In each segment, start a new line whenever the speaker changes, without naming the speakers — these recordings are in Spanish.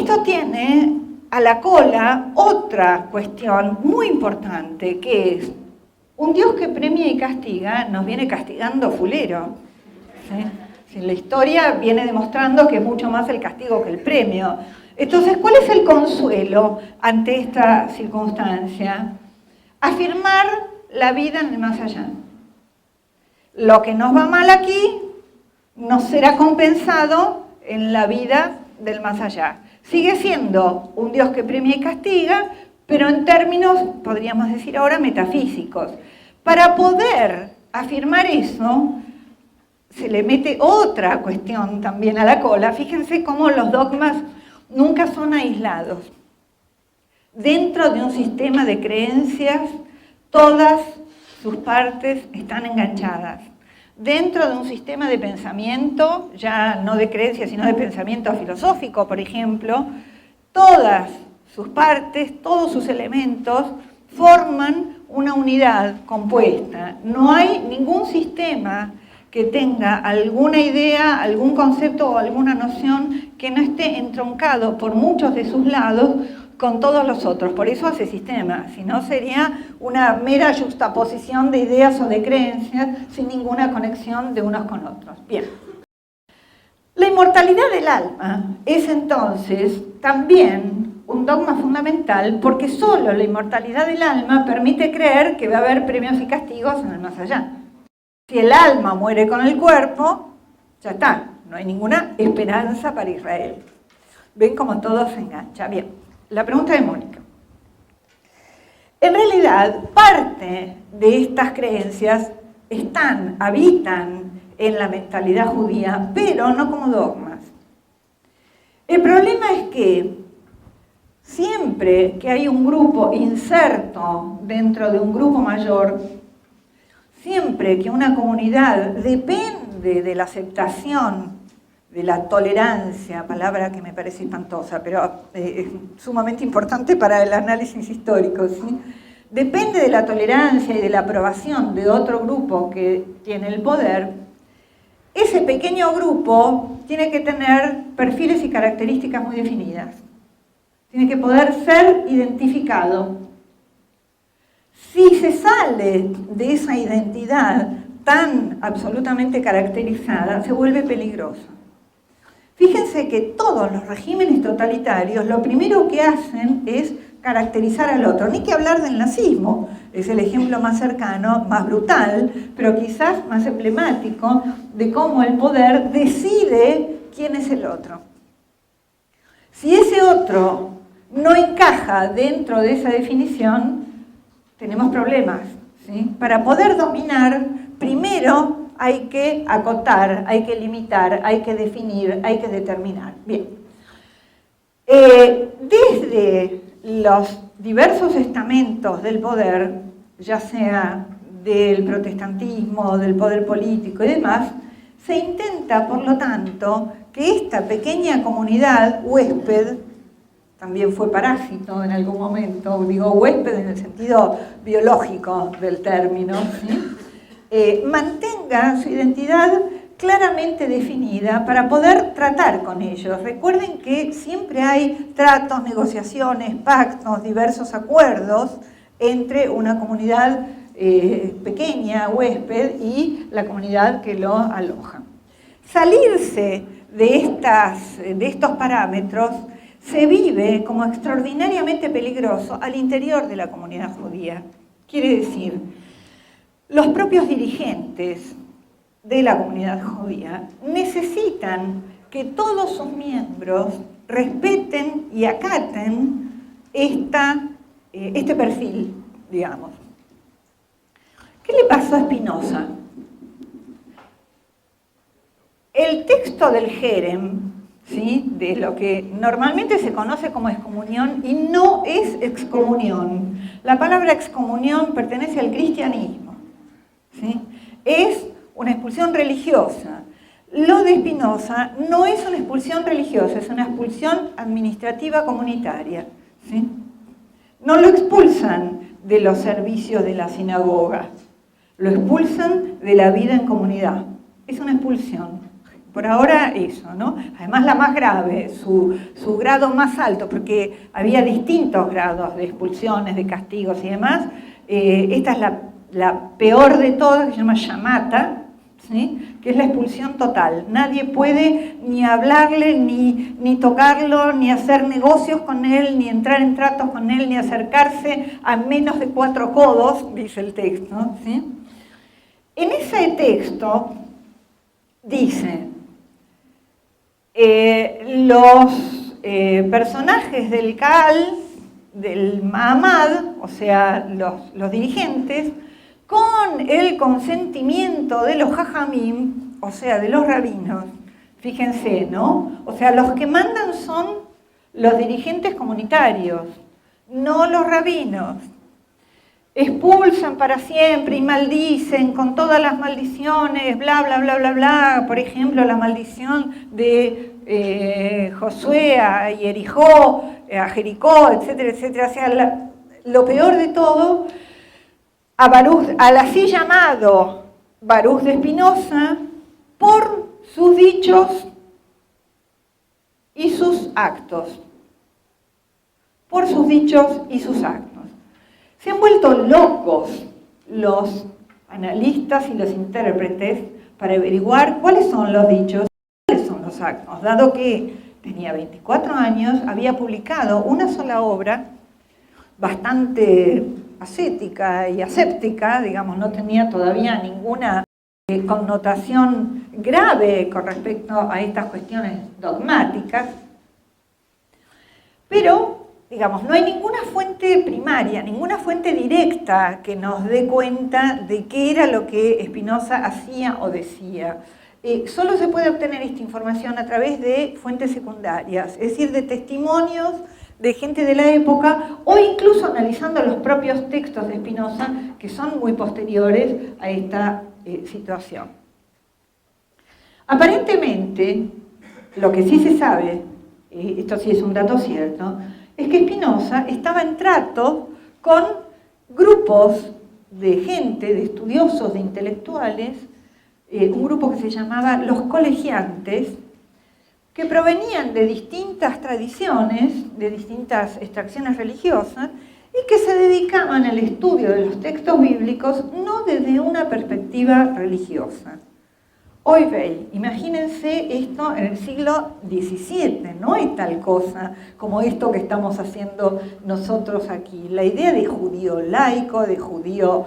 Esto tiene a la cola otra cuestión muy importante, que es un Dios que premia y castiga nos viene castigando fulero. ¿Sí? La historia viene demostrando que es mucho más el castigo que el premio. Entonces, ¿cuál es el consuelo ante esta circunstancia? Afirmar la vida en el más allá. Lo que nos va mal aquí no será compensado en la vida del más allá. Sigue siendo un Dios que premia y castiga, pero en términos, podríamos decir ahora, metafísicos. Para poder afirmar eso, se le mete otra cuestión también a la cola. Fíjense cómo los dogmas nunca son aislados. Dentro de un sistema de creencias, todas sus partes están enganchadas. Dentro de un sistema de pensamiento, ya no de creencias, sino de pensamiento filosófico, por ejemplo, todas sus partes, todos sus elementos forman una unidad compuesta. No hay ningún sistema que tenga alguna idea, algún concepto o alguna noción que no esté entroncado por muchos de sus lados con todos los otros. Por eso hace sistema, si no sería una mera juxtaposición de ideas o de creencias sin ninguna conexión de unos con otros. Bien. La inmortalidad del alma es entonces también un dogma fundamental, porque solo la inmortalidad del alma permite creer que va a haber premios y castigos en el más allá. Si el alma muere con el cuerpo, ya está, no hay ninguna esperanza para Israel. ¿Ven cómo todo se engancha? Bien. La pregunta de Mónica. En realidad, parte de estas creencias habitan en la mentalidad judía, pero no como dogmas. El problema es que siempre que hay un grupo inserto dentro de un grupo mayor, siempre que una comunidad depende de la aceptación, de la tolerancia, palabra que me parece espantosa, pero es sumamente importante para el análisis histórico, ¿sí? Depende de la tolerancia y de la aprobación de otro grupo que tiene el poder, ese pequeño grupo tiene que tener perfiles y características muy definidas. Tiene que poder ser identificado. Si se sale de esa identidad tan absolutamente caracterizada, se vuelve peligroso. Fíjense que todos los regímenes totalitarios lo primero que hacen es caracterizar al otro. Ni que hablar del nazismo, es el ejemplo más cercano, más brutal, pero quizás más emblemático de cómo el poder decide quién es el otro. Si ese otro no encaja dentro de esa definición, tenemos problemas, ¿sí? Para poder dominar, primero hay que acotar, hay que limitar, hay que definir, hay que determinar. Bien. Desde los diversos estamentos del poder, ya sea del protestantismo, del poder político y demás, se intenta, por lo tanto, que esta pequeña comunidad huésped, también fue parásito en algún momento, digo huésped en el sentido biológico del término, ¿sí? Mantenga su identidad claramente definida para poder tratar con ellos. Recuerden que siempre hay tratos, negociaciones, pactos, diversos acuerdos entre una comunidad pequeña, huésped, y la comunidad que lo aloja. Salirse de estos parámetros se vive como extraordinariamente peligroso al interior de la comunidad judía. Quiere decir, los propios dirigentes de la comunidad judía necesitan que todos sus miembros respeten y acaten este perfil, digamos. ¿Qué le pasó a Spinoza? El texto del Jerem, ¿sí?, de lo que normalmente se conoce como excomunión, y no es excomunión. La palabra excomunión pertenece al cristianismo, ¿sí? Es una expulsión religiosa. Lo de Spinoza no es una expulsión religiosa, es una expulsión administrativa comunitaria, ¿sí? No lo expulsan de los servicios de la sinagoga, lo expulsan de la vida en comunidad. Es una expulsión por ahora eso, ¿no? Además la más grave, su grado más alto, porque había distintos grados de expulsiones, de castigos y demás. Esta es la peor de todas, que se llama shamata, ¿sí? Que es la expulsión total. Nadie puede ni hablarle, ni tocarlo, ni hacer negocios con él, ni entrar en tratos con él, ni acercarse a menos de 4 codos, dice el texto, ¿sí? En ese texto dice, los personajes del Kaal, del Ma'amad, o sea, los dirigentes, con el consentimiento de los Jajamim, o sea, de los rabinos, fíjense, ¿no? O sea, los que mandan son los dirigentes comunitarios, no los rabinos. Expulsan para siempre y maldicen con todas las maldiciones, bla, bla, bla, bla, bla. Por ejemplo, la maldición de Josué a Jericó, a Jericó, etcétera, etcétera. O sea, lo peor de todo, al así llamado Baruch de Spinoza, por sus dichos y sus actos. Por sus dichos y sus actos. Se han vuelto locos los analistas y los intérpretes para averiguar cuáles son los dichos y cuáles son los actos. Dado que tenía 24 años, había publicado una sola obra bastante ascética y aséptica, digamos, no tenía todavía ninguna connotación grave con respecto a estas cuestiones dogmáticas, pero digamos, no hay ninguna fuente primaria, ninguna fuente directa que nos dé cuenta de qué era lo que Spinoza hacía o decía. Solo se puede obtener esta información a través de fuentes secundarias, es decir, de testimonios de gente de la época o incluso analizando los propios textos de Spinoza que son muy posteriores a esta situación. Aparentemente, lo que sí se sabe, esto sí es un dato cierto, es que Spinoza estaba en trato con grupos de gente, de estudiosos, de intelectuales, un grupo que se llamaba los colegiantes, que provenían de distintas tradiciones, de distintas extracciones religiosas, y que se dedicaban al estudio de los textos bíblicos no desde una perspectiva religiosa. Hoy veis, imagínense esto en el siglo XVII, no hay tal cosa como esto que estamos haciendo nosotros aquí. La idea de judío laico, de judío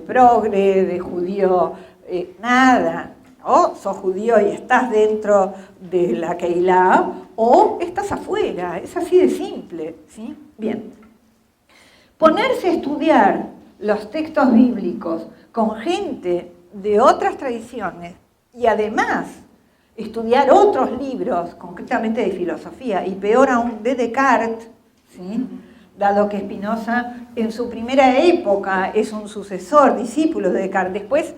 progre, de judío nada. O sos judío y estás dentro de la Keilah, o estás afuera, es así de simple, ¿sí? Bien. Ponerse a estudiar los textos bíblicos con gente de otras tradiciones, y además estudiar otros libros, concretamente de filosofía, y peor aún de Descartes, ¿sí? Dado que Spinoza en su primera época es un sucesor, discípulo de Descartes, después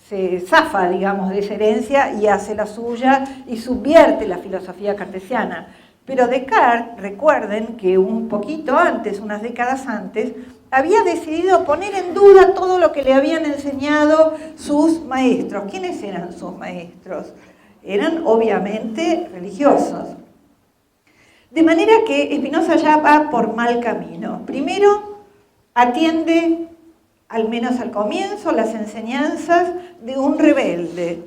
se zafa, digamos, de esa herencia y hace la suya y subvierte la filosofía cartesiana. Pero Descartes, recuerden que un poquito antes, unas décadas antes, había decidido poner en duda todo lo que le habían enseñado sus maestros. ¿Quiénes eran sus maestros? Eran obviamente religiosos. De manera que Spinoza ya va por mal camino. Primero, atiende, al menos al comienzo, las enseñanzas de un rebelde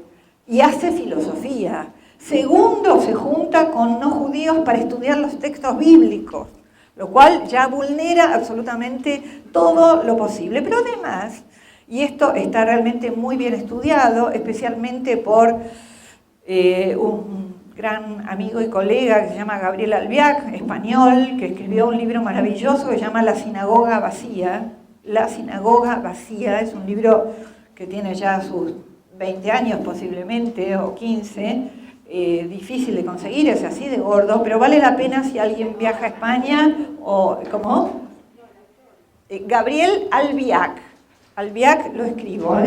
y hace filosofía. Segundo, se junta con no judíos para estudiar los textos bíblicos, lo cual ya vulnera absolutamente todo lo posible. Pero además, y esto está realmente muy bien estudiado, especialmente por un gran amigo y colega que se llama Gabriel Albiach, español, que escribió un libro maravilloso que se llama La sinagoga vacía. La sinagoga vacía es un libro que tiene ya sus 20 años posiblemente, o 15, difícil de conseguir, es así de gordo, pero vale la pena si alguien viaja a España, o ¿cómo? Gabriel Albiach. Albiach lo escribo,